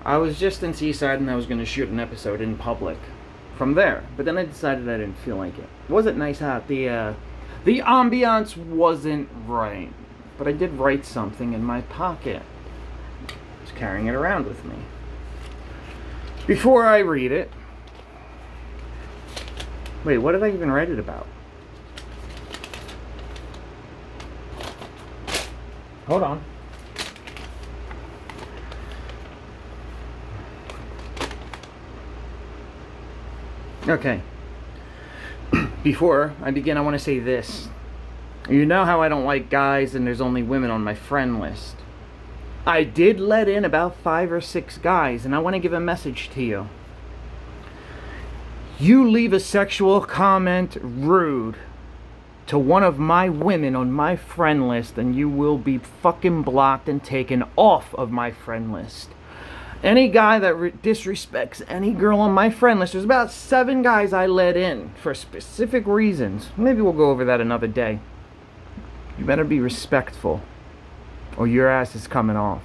I was just in Seaside and I was going to shoot an episode in public from there. But then I decided I didn't feel like it. It wasn't nice out. The ambiance wasn't right. But I did write something in my pocket. I was carrying it around with me. Before I read it... Wait, what did I even write it about? Hold on. Okay. Before I begin, I want to say this. You know how I don't like guys and there's only women on my friend list. I did let in about 5 or 6 guys, and I want to give a message to you. You leave a sexual comment rude to one of my women on my friend list, and you will be fucking blocked and taken off of my friend list. Any guy that disrespects any girl on my friend list, there's about 7 guys I let in for specific reasons. Maybe we'll go over that another day. You better be respectful, or your ass is coming off.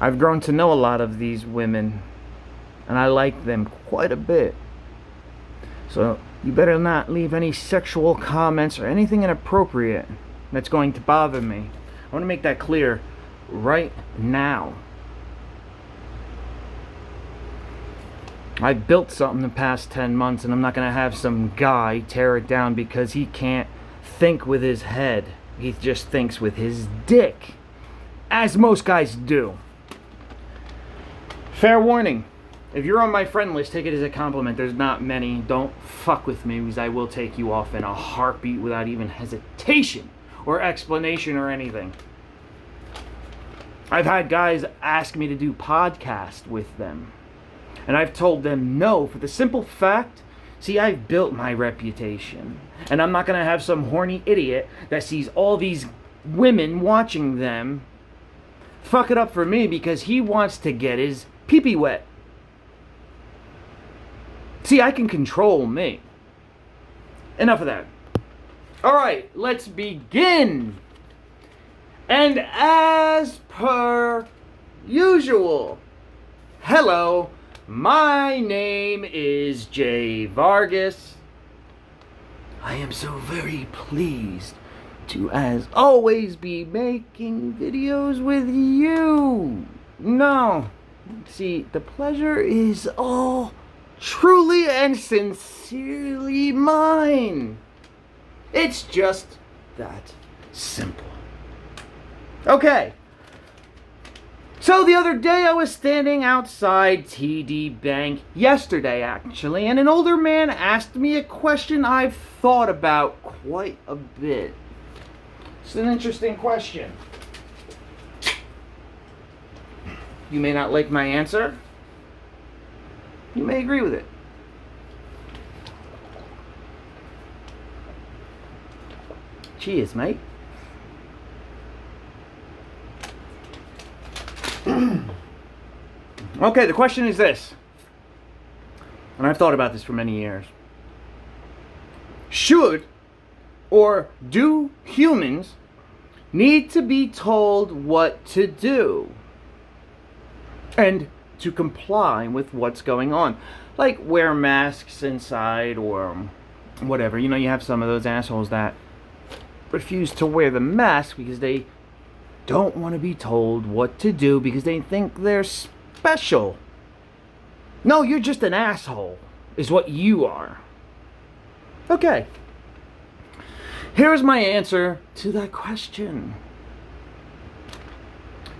I've grown to know a lot of these women, and I like them quite a bit. So you better not leave any sexual comments or anything inappropriate that's going to bother me. I want to make that clear right now. I built something the past 10 months, and I'm not going to have some guy tear it down because he can't think with his head. He just thinks with his dick, as most guys do. Fair warning. If you're on my friend list, take it as a compliment. There's not many. Don't fuck with me, because I will take you off in a heartbeat without even hesitation or explanation or anything. I've had guys ask me to do podcasts with them, and I've told them no for the simple fact, see, I've built my reputation, and I'm not going to have some horny idiot that sees all these women watching them fuck it up for me because he wants to get his pee-pee wet. See, I can control me. Enough of that. Alright, let's begin. And as per usual, hello, my name is Jay Vargas. I am so very pleased to, as always, be making videos with you. No, see, the pleasure is all truly and sincerely mine. It's just that simple. Okay. So the other day I was standing outside TD Bank, yesterday actually, and an older man asked me a question I've thought about quite a bit. It's an interesting question. You may not like my answer. You may agree with it. Cheers, mate. Okay, the question is this, and I've thought about this for many years. Should or do humans need to be told what to do and to comply with what's going on? Like wear masks inside or whatever. You know, you have some of those assholes that refuse to wear the mask because they don't want to be told what to do because they think they're special. No, you're just an asshole, is what you are. Okay. Here's my answer to that question.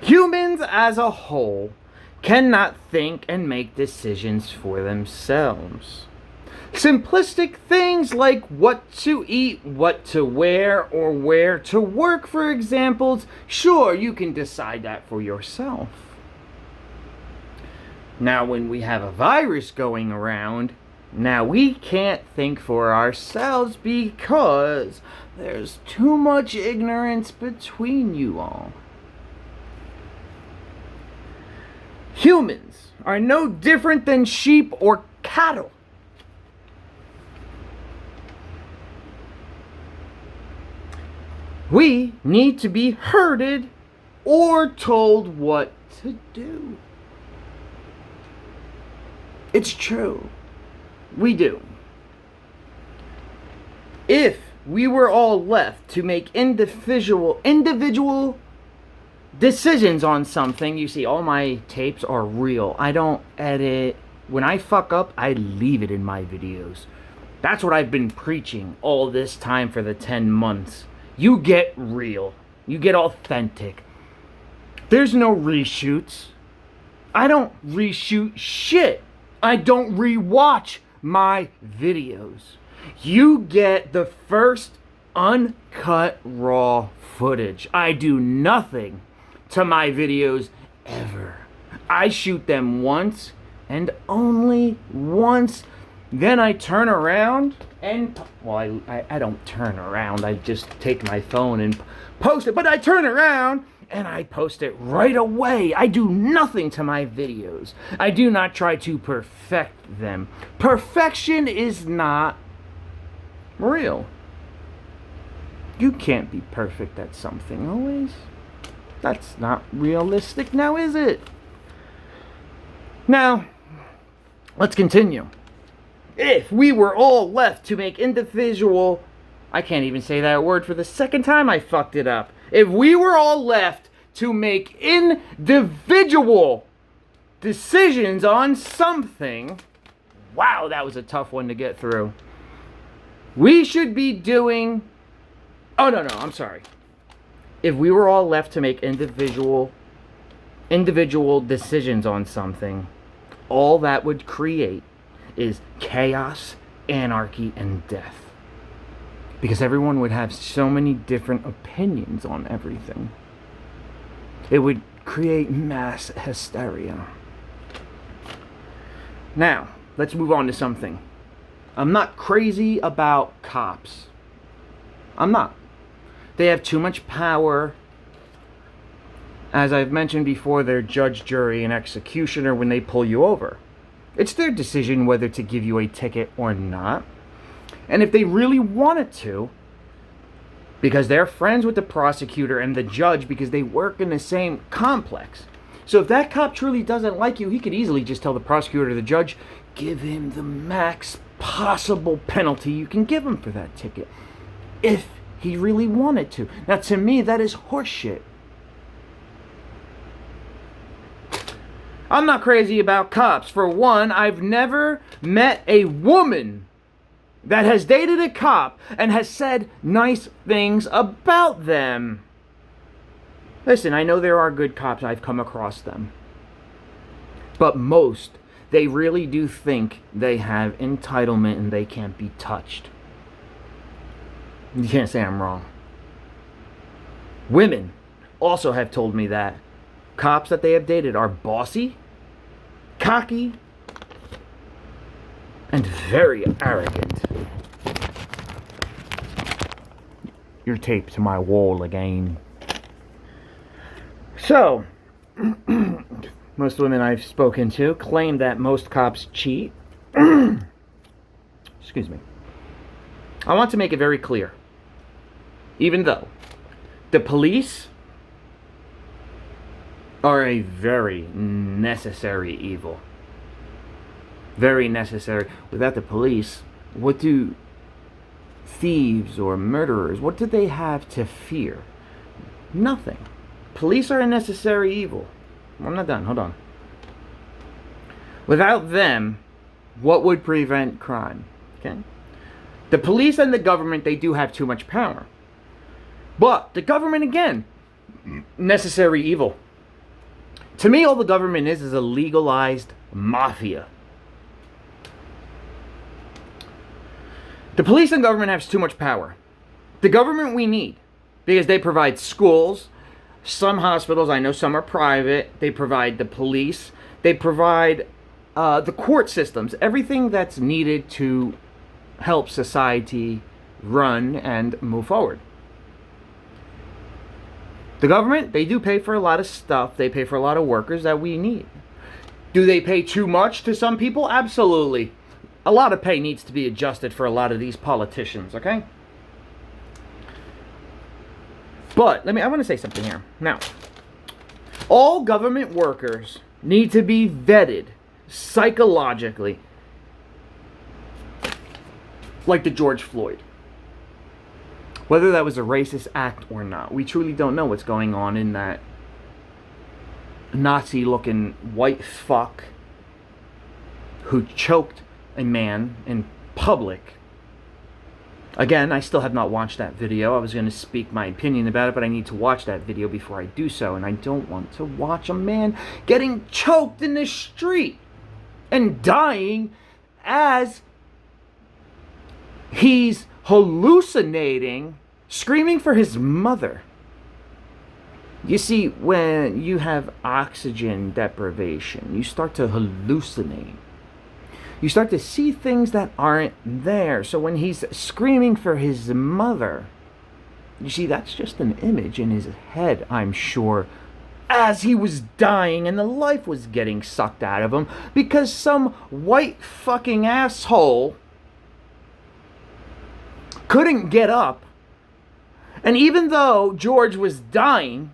Humans as a whole cannot think and make decisions for themselves. Simplistic things like what to eat, what to wear, or where to work, for examples, sure, you can decide that for yourself. Now, when we have a virus going around, now we can't think for ourselves because there's too much ignorance between you all. Humans are no different than sheep or cattle. We need to be herded or told what to do. It's true. We do. If we were all left to make individual decisions on something, you see, all my tapes are real. I don't edit. When I fuck up, I leave it in my videos. That's what I've been preaching all this time for the 10 months. You get real. You get authentic. There's no reshoots. I don't reshoot shit. I don't rewatch my videos. You get the first uncut raw footage. I do nothing to my videos ever. I shoot them once and only once. Then I turn around and, well, I don't turn around. I just take my phone and post it. But I turn around and I post it right away. I do nothing to my videos. I do not try to perfect them. Perfection is not real. You can't be perfect at something always. That's not realistic now, is it? Now, let's continue. If we were all left to make individual... I can't even say that word for the second time I fucked it up. If we were all left to make individual decisions on something... Wow, that was a tough one to get through. We should be doing... Oh, no, I'm sorry. If we were all left to make individual decisions on something, all that would create is chaos, anarchy, and death. Because everyone would have so many different opinions on everything. It would create mass hysteria. Now, let's move on to something. I'm not crazy about cops. I'm not. They have too much power. As I've mentioned before, they're judge, jury, and executioner when they pull you over. It's their decision whether to give you a ticket or not. And if they really wanted to, because they're friends with the prosecutor and the judge because they work in the same complex. So if that cop truly doesn't like you, he could easily just tell the prosecutor or the judge, give him the max possible penalty you can give him for that ticket. If he really wanted to. Now, to me, that is horseshit. I'm not crazy about cops. For one, I've never met a woman that has dated a cop and has said nice things about them. Listen, I know there are good cops. I've come across them. But most, they really do think they have entitlement and they can't be touched. You can't say I'm wrong. Women also have told me that cops that they have dated are bossy, cocky, and very arrogant. You're taped to my wall again. So, most women I've spoken to claim that most cops cheat. Excuse me. I want to make it very clear. Even though the police are a very necessary evil. Very necessary. Without the police, what do thieves or murderers, what do they have to fear? Nothing. Police are a necessary evil. I'm not done. Hold on. Without them, what would prevent crime? Okay? The police and the government, they do have too much power. But the government, again, necessary evil. To me, all the government is a legalized mafia. The police and government have too much power. The government we need, because they provide schools, some hospitals, I know some are private, they provide the police, they provide the court systems, everything that's needed to help society run and move forward. The government, they do pay for a lot of stuff. They pay for a lot of workers that we need. Do they pay too much to some people? Absolutely. A lot of pay needs to be adjusted for a lot of these politicians, okay? But, I want to say something here. Now, all government workers need to be vetted psychologically like the George Floyd. Whether that was a racist act or not, we truly don't know what's going on in that Nazi-looking white fuck who choked a man in public. Again, I still have not watched that video. I was going to speak my opinion about it, but I need to watch that video before I do so. And I don't want to watch a man getting choked in the street and dying as he's hallucinating, screaming for his mother. You see, when you have oxygen deprivation, you start to hallucinate. You start to see things that aren't there. So when he's screaming for his mother, you see, that's just an image in his head, I'm sure, as he was dying and the life was getting sucked out of him because some white fucking asshole couldn't get up. And even though George was dying,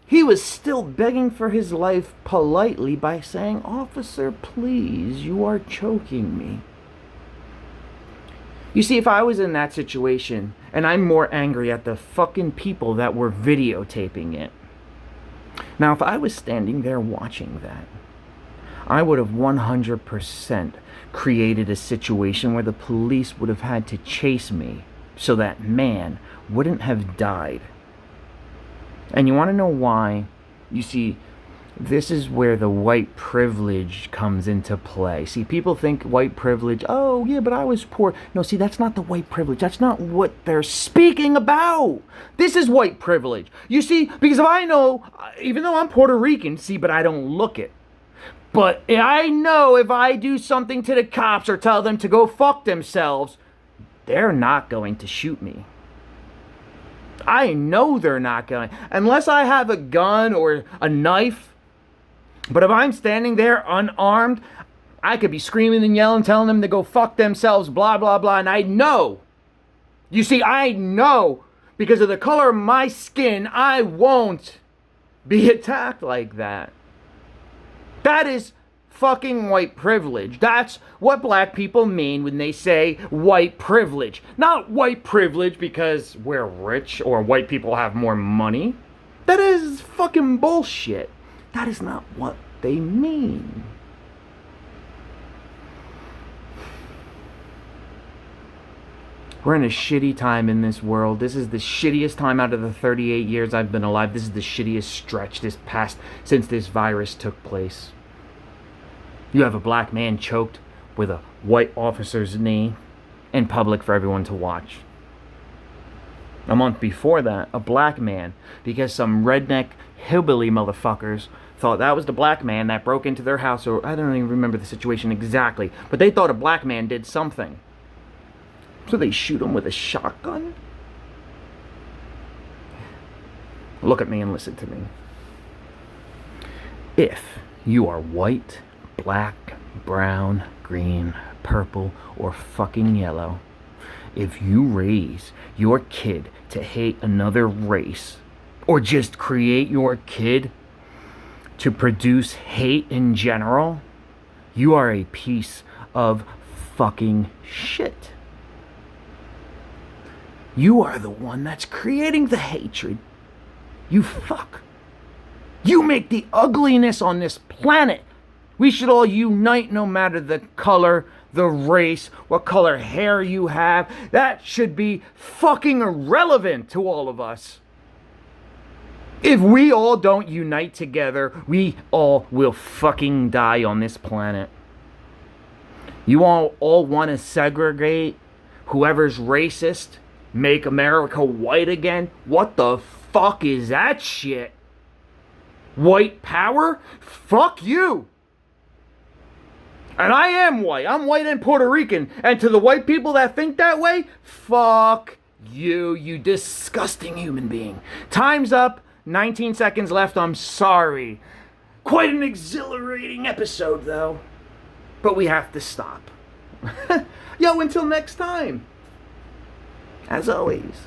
he was still begging for his life politely by saying, "Officer, please, you are choking me." You see, if I was in that situation, and I'm more angry at the fucking people that were videotaping it. Now, if I was standing there watching that, I would have 100% created a situation where the police would have had to chase me so that man wouldn't have died. And you want to know why? You see, this is where the white privilege comes into play. See, people think white privilege, oh, yeah, but I was poor. No, see, that's not the white privilege. That's not what they're speaking about. This is white privilege. You see, because if I know, even though I'm Puerto Rican, see, but I don't look it. But I know if I do something to the cops or tell them to go fuck themselves, they're not going to shoot me. I know they're not going. Unless I have a gun or a knife. But if I'm standing there unarmed, I could be screaming and yelling, telling them to go fuck themselves, blah, blah, blah. And I know. You see, I know. Because of the color of my skin, I won't be attacked like that. That is fucking white privilege. That's what black people mean when they say white privilege. Not white privilege because we're rich or white people have more money. That is fucking bullshit. That is not what they mean. We're in a shitty time in this world. This is the shittiest time out of the 38 years I've been alive. This is the shittiest stretch since this virus took place. You have a black man choked with a white officer's knee in public for everyone to watch. A month before that, a black man, because some redneck hillbilly motherfuckers thought that was the black man that broke into their house, or I don't even remember the situation exactly, but they thought a black man did something. So they shoot him with a shotgun? Look at me and listen to me. If you are white, black, brown, green, purple, or fucking yellow, if you raise your kid to hate another race, or just create your kid to produce hate in general, you are a piece of fucking shit. You are the one that's creating the hatred. You fuck. You make the ugliness on this planet. We should all unite no matter the color, the race, what color hair you have. That should be fucking irrelevant to all of us. If we all don't unite together, we all will fucking die on this planet. You all want to segregate whoever's racist, make America white again? What the fuck is that shit? White power? Fuck you! And I am white. I'm white and Puerto Rican. And to the white people that think that way, fuck you, you disgusting human being. Time's up. 19 seconds left. I'm sorry. Quite an exhilarating episode, though. But we have to stop. Yo, until next time. As always.